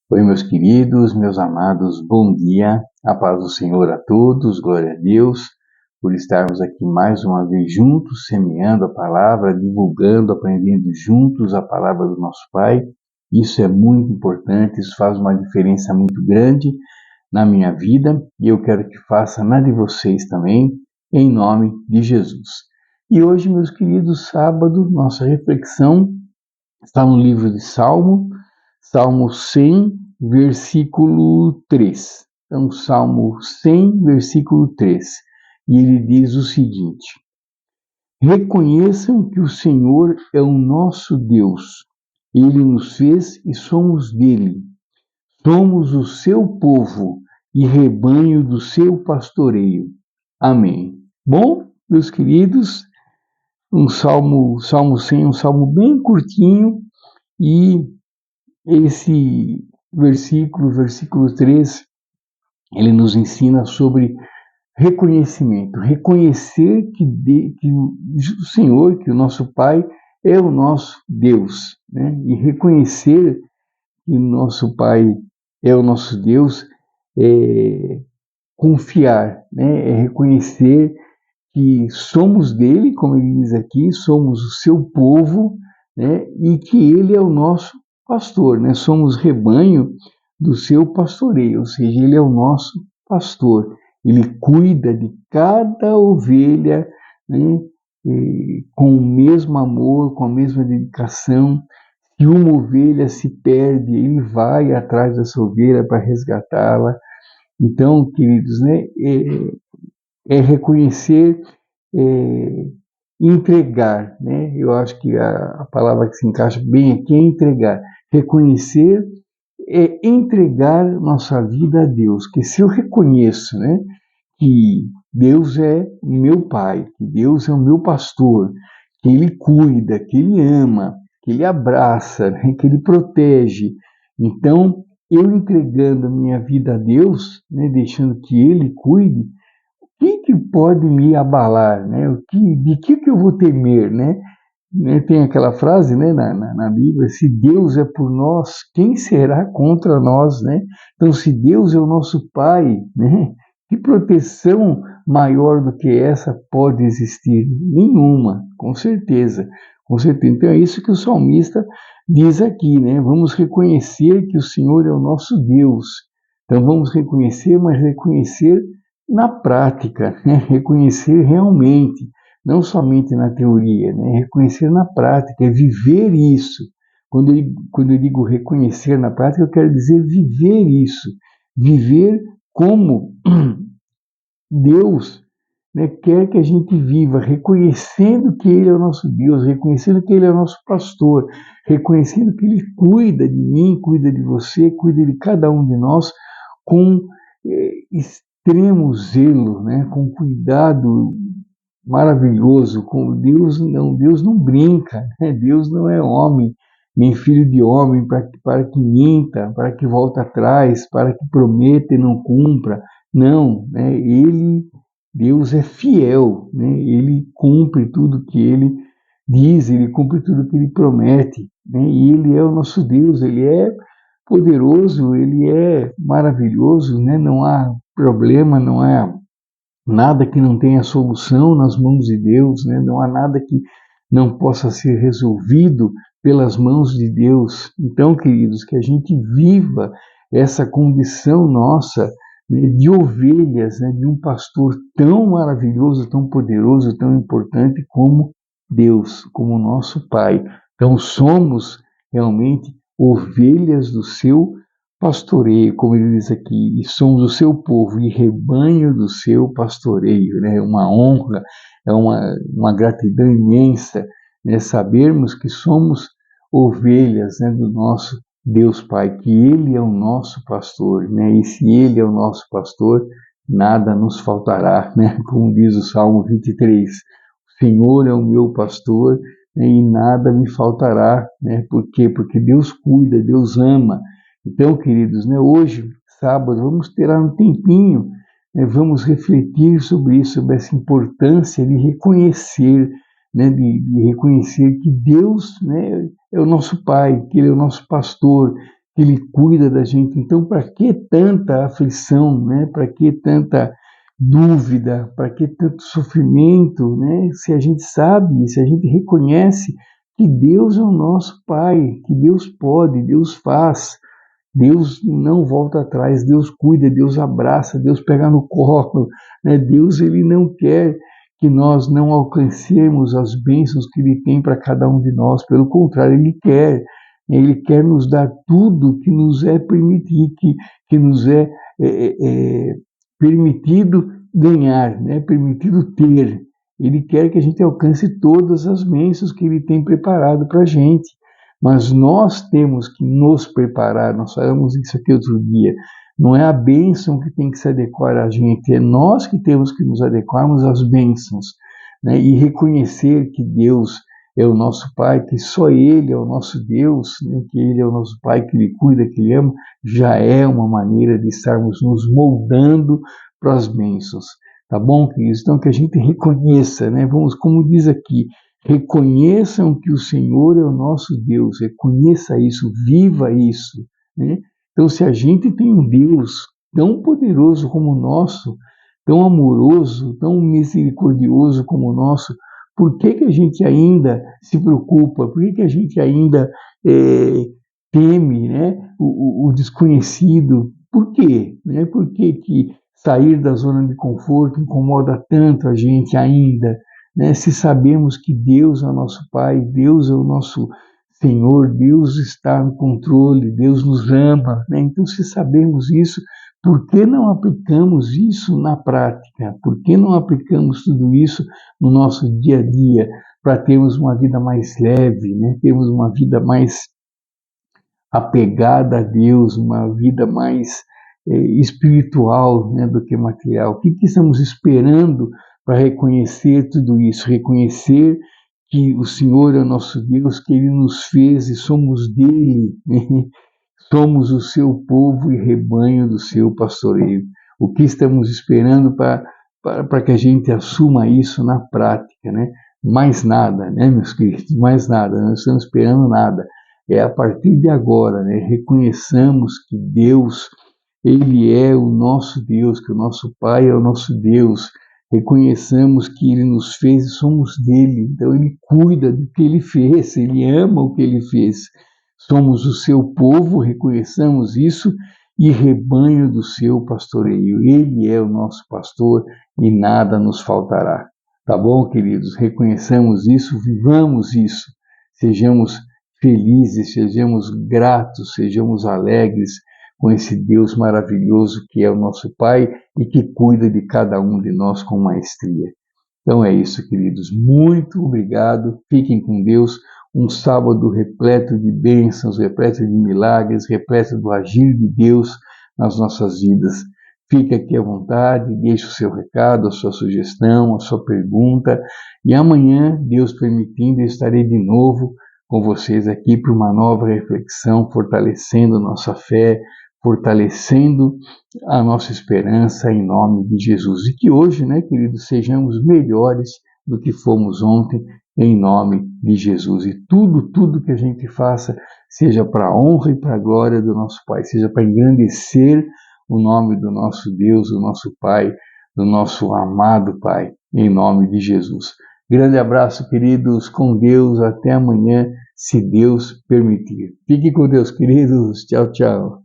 Oi, meus queridos, meus amados, bom dia, a paz do Senhor a todos, glória a Deus, por estarmos aqui mais uma vez juntos, semeando a palavra, divulgando, aprendendo juntos a palavra do nosso Pai. Isso é muito importante, isso faz uma diferença muito grande na minha vida e eu quero que faça na de vocês também, em nome de Jesus. E hoje, meus queridos, sábado, nossa reflexão está no livro de Salmo 100, versículo 3. Então, Salmo 100, versículo 3. E ele diz o seguinte: reconheçam que o Senhor é o nosso Deus. Ele nos fez e somos dele. Somos o seu povo e rebanho do seu pastoreio. Amém. Bom, meus queridos, Salmo 100, um salmo bem curtinho, e esse versículo 3, ele nos ensina sobre reconhecimento, reconhecer que o Senhor, que o nosso Pai é o nosso Deus, né? E reconhecer que o nosso Pai é o nosso Deus é confiar, né? É reconhecer que somos dele, como ele diz aqui, somos o seu povo, né? E que ele é o nosso pastor, né? Somos rebanho do seu pastoreio, ou seja, ele é o nosso pastor. Ele cuida de cada ovelha, né? Com o mesmo amor, com a mesma dedicação. Se uma ovelha se perde, ele vai atrás dessa ovelha para resgatá-la. Então, queridos, né? É reconhecer, é, entregar, né? Eu acho que a palavra que se encaixa bem aqui é entregar. Reconhecer é entregar nossa vida a Deus. Que se eu reconheço, né, que Deus é meu Pai, que Deus é o meu pastor, que Ele cuida, que Ele ama, que Ele abraça, né, que Ele protege. Então, eu entregando a minha vida a Deus, né, deixando que Ele cuide, que pode me abalar, né? De que eu vou temer, né? Tem aquela frase, né, na Bíblia: se Deus é por nós, quem será contra nós, né? Então, se Deus é o nosso Pai, né, que proteção maior do que essa pode existir? Nenhuma, com certeza, com certeza. Então, é isso que o salmista diz aqui, né? Vamos reconhecer que o Senhor é o nosso Deus. Então, vamos reconhecer, mas reconhecer na prática, né? Reconhecer realmente, não somente na teoria, né? Reconhecer na prática, é viver isso. Quando eu digo reconhecer na prática, eu quero dizer viver isso, viver como Deus, né, quer que a gente viva, reconhecendo que Ele é o nosso Deus, reconhecendo que Ele é o nosso pastor, reconhecendo que Ele cuida de mim, cuida de você, cuida de cada um de nós, com extremo zelo, né, com cuidado maravilhoso. Com Deus não brinca, né? Deus não é homem, nem filho de homem para que minta, para que volte atrás, para que prometa e não cumpra. Não, né? Deus é fiel, né? Ele cumpre tudo que ele diz, ele cumpre tudo que ele promete, né? E ele é o nosso Deus, ele é poderoso, ele é maravilhoso, né? Não há problema, não há nada que não tenha solução nas mãos de Deus, né? Não há nada que não possa ser resolvido pelas mãos de Deus. Então, queridos, que a gente viva essa condição nossa, né, de ovelhas, né, de um pastor tão maravilhoso, tão poderoso, tão importante como Deus, como nosso Pai. Então, somos realmente ovelhas do seu pastoreio, como ele diz aqui, e somos o seu povo e rebanho do seu pastoreio, né? Uma honra, é uma gratidão imensa, né? Sabermos que somos ovelhas, né, do nosso Deus Pai, que Ele é o nosso pastor, né? E se Ele é o nosso pastor, nada nos faltará, né? Como diz o Salmo 23, o Senhor é o meu pastor, né, e nada me faltará, né? Por quê? Porque Deus cuida, Deus ama. Então, queridos, né, hoje, sábado, vamos tirar um tempinho, né, vamos refletir sobre isso, sobre essa importância de reconhecer, né, de reconhecer que Deus, né, é o nosso Pai, que Ele é o nosso pastor, que Ele cuida da gente. Então, para que tanta aflição, né? Para que tanta dúvida, para que tanto sofrimento, né? Se a gente sabe, se a gente reconhece que Deus é o nosso Pai, que Deus pode, Deus faz, Deus não volta atrás, Deus cuida, Deus abraça, Deus pega no colo, né? Deus, Ele não quer que nós não alcancemos as bênçãos que Ele tem para cada um de nós, pelo contrário, Ele quer nos dar tudo que nos é permitido, que nos é permitido ganhar, né? Permitido ter. Ele quer que a gente alcance todas as bênçãos que Ele tem preparado para a gente. Mas nós temos que nos preparar, nós falamos isso aqui outro dia. Não é a bênção que tem que se adequar a gente, é nós que temos que nos adequarmos às bênçãos, né? E reconhecer que Deus é o nosso Pai, que só Ele é o nosso Deus, né? Que Ele é o nosso Pai, que Ele cuida, que Ele ama, já é uma maneira de estarmos nos moldando para as bênçãos. Tá bom, queridos? Então, que a gente reconheça, né? Vamos, como diz aqui, reconheçam que o Senhor é o nosso Deus, reconheça isso, viva isso, né? Então, se a gente tem um Deus tão poderoso como o nosso, tão amoroso, tão misericordioso como o nosso, por que a gente ainda se preocupa? Por que a gente ainda teme, né, o desconhecido? Por quê? Né? Por que sair da zona de conforto incomoda tanto a gente ainda? Né? Se sabemos que Deus é o nosso Pai, Deus é o nosso Senhor, Deus está no controle, Deus nos ama, né? Então, se sabemos isso, por que não aplicamos isso na prática? Por que não aplicamos tudo isso no nosso dia a dia para termos uma vida mais leve, né? Termos uma vida mais apegada a Deus, uma vida mais espiritual, né, do que material? O que estamos esperando para reconhecer tudo isso? Reconhecer que o Senhor é o nosso Deus, que Ele nos fez e somos dele, né? Somos o seu povo e rebanho do seu pastoreio. O que estamos esperando para que a gente assuma isso na prática, né? Mais nada, né, meus queridos? Mais nada, não estamos esperando nada. É a partir de agora, né? Reconheçamos que Deus, Ele é o nosso Deus, que o nosso Pai é o nosso Deus. Reconheçamos que Ele nos fez e somos dele, então Ele cuida do que Ele fez, Ele ama o que Ele fez. Somos o seu povo, reconheçamos isso, e rebanho do seu pastoreio. Ele é o nosso pastor e nada nos faltará. Tá bom, queridos? Reconheçamos isso, vivamos isso, sejamos felizes, sejamos gratos, sejamos alegres com esse Deus maravilhoso que é o nosso Pai e que cuida de cada um de nós com maestria. Então é isso, queridos. Muito obrigado. Fiquem com Deus. Um sábado repleto de bênçãos, repleto de milagres, repleto do agir de Deus nas nossas vidas. Fique aqui à vontade, deixe o seu recado, a sua sugestão, a sua pergunta. E amanhã, Deus permitindo, eu estarei de novo com vocês aqui para uma nova reflexão, fortalecendo nossa fé, fortalecendo a nossa esperança em nome de Jesus. E que hoje, né, queridos, sejamos melhores do que fomos ontem, em nome de Jesus. E tudo que a gente faça, seja para a honra e para a glória do nosso Pai, seja para engrandecer o nome do nosso Deus, do nosso Pai, do nosso amado Pai, em nome de Jesus. Grande abraço, queridos, com Deus, até amanhã, se Deus permitir. Fique com Deus, queridos. Tchau, tchau.